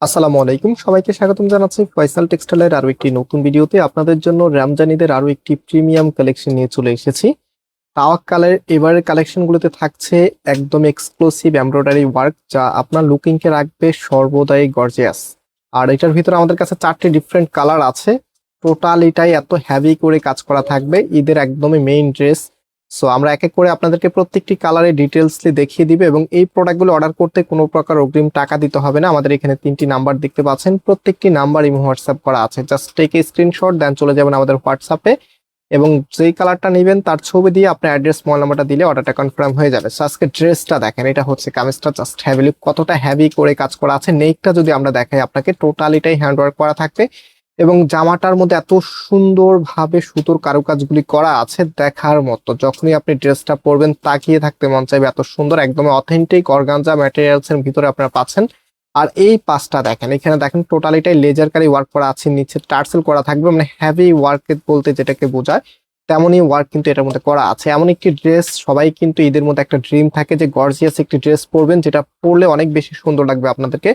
আসসালামু আলাইকুম, সবাইকে স্বাগতম জানাচ্ছি ফয়সাল টেক্সটাইলের আরো একটি নতুন ভিডিওতে। আপনাদের জন্য রমজানিদের আরো একটি প্রিমিয়াম কালেকশন নিয়ে চলে এসেছি। তাওয়াক্কালের এবারের কালেকশন গুলোতে থাকছে একদম এক্সক্লুসিভ এমব্রয়ডারি ওয়ার্ক, যা আপনার লুকিং কে রাখবে সর্বদাই গর্জিয়াস। আর এটার ভিতরে আমাদের কাছে 4টি ডিফারেন্ট কালার আছে। টোটালিটাই এত হেভি করে কাজ করা থাকবে, ঈদের একদমই মেইন ড্রেস। সো আমরা এক এক করে আপনাদেরকে প্রত্যেকটি কালারে ডিটেলসলি দেখিয়ে দিবে, এবং এই প্রোডাক্টগুলো অর্ডার করতে কোনো প্রকার অগ্রিম টাকা দিতে হবে না। আমাদের এখানে 3টি নাম্বার দেখতে পাচ্ছেন, প্রত্যেকটি নাম্বার ইমো হোয়াটসঅ্যাপ করা আছে। জাস্ট টেক এ স্ক্রিনশট, দেন চলে যাবেন আমাদের হোয়াটসঅ্যাপে, এবং যেই কালারটা নেবেন তার ছবি দিয়ে আপনার অ্যাড্রেস, মোবাইল নাম্বারটা দিলে অর্ডারটা কনফার্ম হয়ে যাবে। সো আজকে ড্রেসটা দেখেন, এটা হচ্ছে কামিজটা, জাস্ট হ্যাভি লুক, কতটা হেভি করে কাজ করা আছে। নেকটা যদি আমরা দেখাই আপনাকে, টোটালিটাই হ্যান্ডওয়ার্ক করা থাকবে, এবং জামাটার মধ্যে এত সুন্দরভাবে সুতোর কারুকাজগুলি করা আছে দেখার মতো। যখনই আপনি ড্রেসটা পরবেন তাকিয়ে থাকতে মন চাইবে, এত সুন্দর, একদম অথেন্টিক অর্গানজা ম্যাটেরিয়ালস এর ভিতরে আপনারা পাচ্ছেন। আর এই পাঁচটা দেখেন, এখানে দেখেন টোটালিটাই লেজার কারি ওয়ার্ক করা আছে, নিচে টার্সেল করা থাকবে, মানে হেভি ওয়ার্ক বলতে যেটাকে বোঝায় তেমনই ওয়ার্ক কিন্তু এটার মধ্যে করা আছে। এমন একটি ড্রেস, সবাই কিন্তু ঈদের মধ্যে একটা ড্রিম থাকে যে গর্জিয়াস একটি ড্রেস পরবেন, যেটা পরলে অনেক বেশি সুন্দর লাগবে আপনাদেরকে।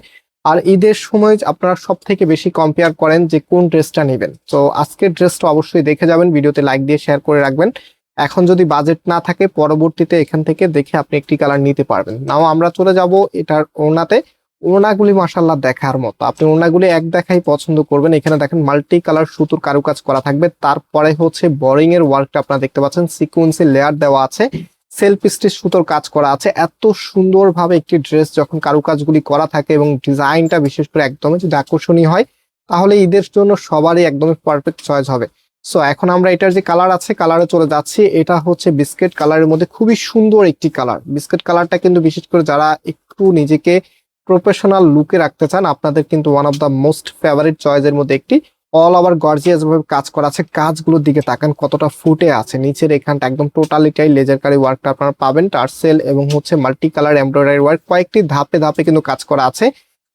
আর ঈদের সময় আপনারা সব থেকে বেশি কম্পেয়ার করেন যে কোন ড্রেসটা নেবেন। তো আজকের ড্রেসটা অবশ্যই দেখে যাবেন, ভিডিওতে লাইক দিয়ে শেয়ার করে রাখবেন। এখন যদি বাজেট না থাকে, পরবর্তীতে এখান থেকে দেখে আপনি একটি কালার নিতে পারবেন। নাও আমরা চলে যাব এটার ওড়নাতে। ওড়নাগুলি মাশাআল্লাহ দেখার মতো, আপনি ওড়নাগুলি এক দেখাই পছন্দ করবেন। এখানে দেখেন মাল্টি কালার সুতোর কারুকাজ করা থাকবে, তারপরে হচ্ছে বোরিং এর ওয়ার্কটা আপনারা দেখতে পাচ্ছেন, সিকোয়েন্সের লেয়ার দেওয়া আছে, সেলফ স্টিচ সুতোর কাজ করা আছে। এত সুন্দরভাবে একটি ড্রেস যখন কারুকাজগুলি করা থাকে এবং ডিজাইনটা বিশেষ করে একদমই যদি আকর্ষণীয় হয়, তাহলে ঈদের জন্য সবারই একদমই পারফেক্ট চয়েস হবে। সো এখন আমরা এটার যে কালার আছে, কালারে চলে যাচ্ছি। এটা হচ্ছে বিস্কিট কালারের মধ্যে খুবই সুন্দর একটি কালার। বিস্কিট কালারটা কিন্তু বিশেষ করে যারা একটু নিজেকে প্রফেশনাল লুকে রাখতে চান, আপনাদের কিন্তু one of the most favourite চয়েসের মধ্যে একটি। অল ওভার গর্জিয়াস ভাবে কাজ করা আছে, কাজগুলোর দিকে তাকান কতটা ফুটে আছে। নিচের এখানটা একদম টোটালিটাই লেজার কারি ওয়ার্কটা আপনারা পাবেন, টার্সেল এবং হচ্ছে মাল্টি কালার এমব্রয়ডারি ওয়ার্ক, কয়েকটি ধাপে ধাপে কিন্তু কাজ করা আছে।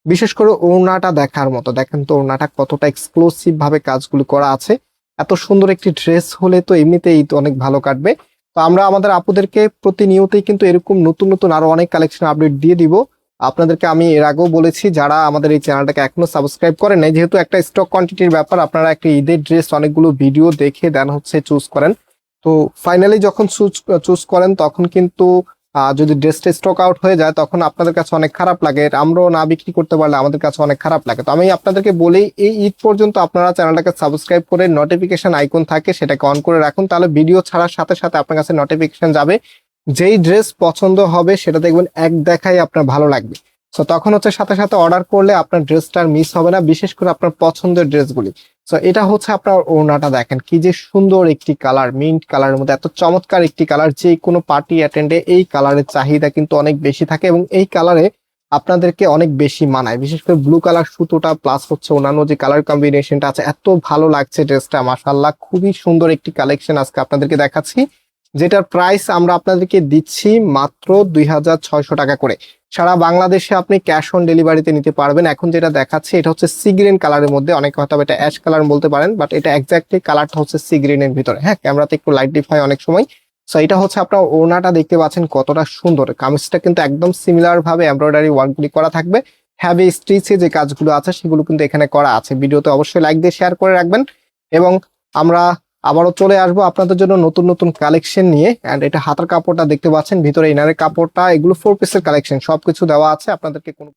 বিশেষ করে ওড়নাটা দেখার মতো, দেখেন তো ওড়নাটা কতটা এক্সক্লুসিভ ভাবে কাজগুলো করা আছে। এত সুন্দর একটি ড্রেস হলে তো এমনিতেই তো অনেক ভালো কাটবে। তো আমরা আমাদের আপুদেরকে প্রতিনিয়তই কিন্তু এরকম নতুন নতুন আরো অনেক কালেকশন আপডেট দিয়ে দিব আপনাদেরকে। আমি এর আগেও বলেছি, যারা আমাদের এই চ্যানেলটাকে এখনো সাবস্ক্রাইব করেন নাই, যেহেতু একটা স্টক কোয়ান্টিটির ব্যাপার, আপনারা একটা ঈদের ড্রেস অনেকগুলো ভিডিও দেখে দেন হচ্ছে চুজ করেন। তো ফাইনালি যখন চুজ করেন তখন কিন্তু যদি ড্রেসটা স্টক আউট হয়ে যায় তখন আপনাদের কাছে অনেক খারাপ লাগে, আমরাও না বিক্রি করতে পারলে আমাদের কাছে অনেক খারাপ লাগে। তো আমি আপনাদেরকে বলি, এই ঈদ পর্যন্ত আপনারা চ্যানেলটাকে সাবস্ক্রাইব করে নোটিফিকেশন আইকন থাকে সেটাকে অন করে রাখুন, তাহলে ভিডিও ছাড়ার সাথে সাথে আপনার কাছে নোটিফিকেশন যাবে। যেই ড্রেস পছন্দ হবে সেটা দেখবেন এক দেখাই আপনার ভালো লাগবে। সো তখন হচ্ছে সাথে সাথে অর্ডার করলে আপনার ড্রেসটা আর মিস হবে না, বিশেষ করে আপনার পছন্দের ড্রেসগুলি। সো এটা হচ্ছে আপনার ওড়নাটা, দেখেন কি যে সুন্দর একটি কালার, মিন্ট কালারের মধ্যে এত চমৎকার একটি কালার। যে কোনো পার্টি অ্যাটেন্ডে এই কালারের চাহিদা কিন্তু অনেক বেশি থাকে, এবং এই কালারে আপনাদেরকে অনেক বেশি মানায়। বিশেষ করে ব্লু কালার সুতোটা প্লাস হচ্ছে অন্যান্য যে কালার কম্বিনেশনটা আছে, এত ভালো লাগছে ড্রেসটা, মাশাআল্লাহ খুবই সুন্দর একটি কালেকশন আজকে আপনাদেরকে দেখাচ্ছি, যেটার প্রাইস আমরা আপনাদেরকে দিচ্ছি মাত্র 2600 টাকা করে। সারা বাংলাদেশে আপনি ক্যাশ অন ডেলিভারিতে নিতে পারবেন। এখন যেটা দেখাচ্ছে এটা হচ্ছে সি গ্রিন কালারের মধ্যে, অনেকে হয়তো এটা অ্যাশ কালার বলতে পারেন, বাট এটা এক্স্যাক্টলি কালারটা হচ্ছে সি গ্রিনের ভিতরে। হ্যাঁ, ক্যামেরাতে একটু লাইট ডিফাই অনেক সময়। সো এটা হচ্ছে আপনার ওড়নাটা, দেখতে পাচ্ছেন কতটা সুন্দর। কামিজটা কিন্তু একদম সিমিলার ভাবে এমব্রয়ডারি ওয়ার্কগুলি করা থাকবে, হ্যাভি স্টিচে যে কাজগুলো আছে সেগুলো কিন্তু এখানে করা আছে। ভিডিওতে অবশ্যই লাইক দিয়ে শেয়ার করে রাখবেন, এবং আমরা আবারও চলে আসবো আপনাদের জন্য নতুন নতুন কালেকশন নিয়ে। এন্ড এটা হাতার কাপড়টা দেখতে পাচ্ছেন, ভিতরে ইনারের কাপড়টা, এগুলো 4 পিসের কালেকশন, সবকিছু দেওয়া আছে আপনাদেরকে। কোনো